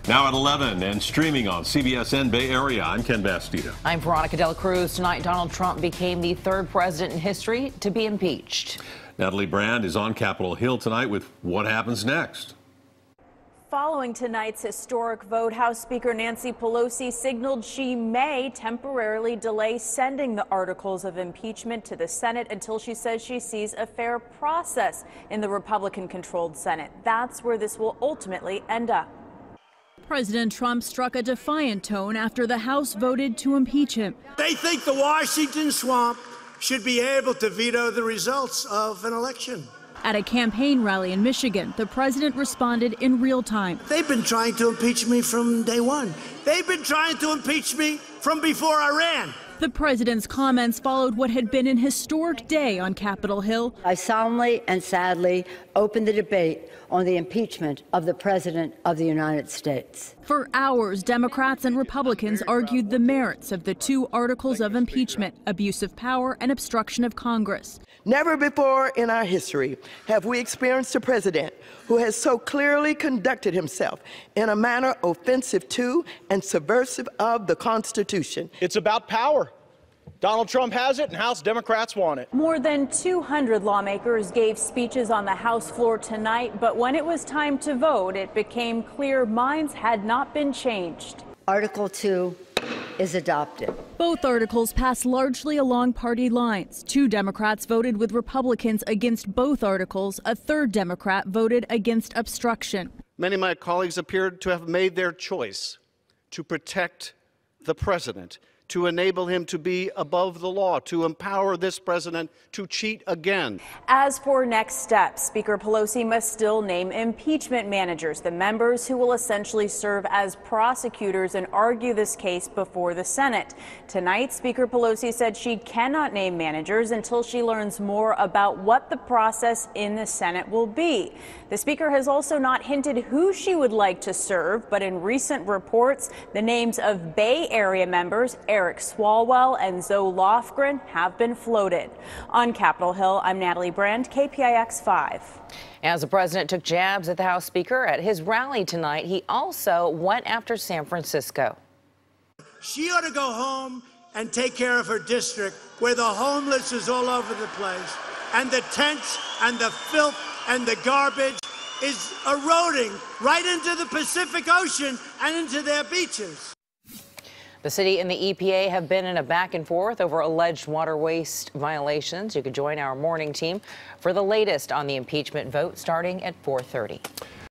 Now at 11 and streaming on CBS Bay Area, I'm Ken Bastida. I'm Veronica Dela Cruz. Tonight, Donald Trump became the third president in history to be impeached. Natalie Brand is on Capitol Hill tonight with what happens next. Following tonight's historic vote, House Speaker Nancy Pelosi signaled she may temporarily delay sending the articles of impeachment to the Senate until she says she sees a fair process in the Republican-controlled Senate. That's where this will ultimately end up. President Trump struck a defiant tone after the House voted to impeach him. They think the Washington swamp should be able to veto the results of an election. At a campaign rally in Michigan, the president responded in real time. They've been trying to impeach me from day one. They've been trying to impeach me from before I ran. The president's comments followed what had been an historic day on Capitol Hill. I solemnly and sadly open the debate on the impeachment of the President of the United States. For hours, Democrats and Republicans argued the merits of the two articles of impeachment, abuse of power and obstruction of Congress. Never before in our history have we experienced a president who has so clearly conducted himself in a manner offensive to and subversive of the Constitution. It's about power. Donald Trump has it, and House Democrats want it. More than 200 lawmakers gave speeches on the House floor tonight, but when it was time to vote, it became clear minds had not been changed. Article 2 is adopted. Both articles passed largely along party lines. Two Democrats voted with Republicans against both articles. A third Democrat voted against obstruction. Many of my colleagues appeared to have made their choice to protect the president, to enable him to be above the law, to empower this president to cheat again. As for next steps, Speaker Pelosi must still name impeachment managers, the members who will essentially serve as prosecutors and argue this case before the Senate. Tonight, Speaker Pelosi said she cannot name managers until she learns more about what the process in the Senate will be. The Speaker has also not hinted who she would like to serve, but in recent reports, the names of Bay Area members Eric Swalwell and Zoe Lofgren have been floated. On Capitol Hill, I'm Natalie Brand, KPIX 5. As the president took jabs at the House Speaker at his rally tonight, he also went after San Francisco. She ought to go home and take care of her district, where the homeless is all over the place, and the tents and the filth and the garbage is eroding right into the Pacific Ocean and into their beaches. The city and the EPA have been in a back and forth over alleged water waste violations. You can join our morning team for the latest on the impeachment vote starting at 4:30.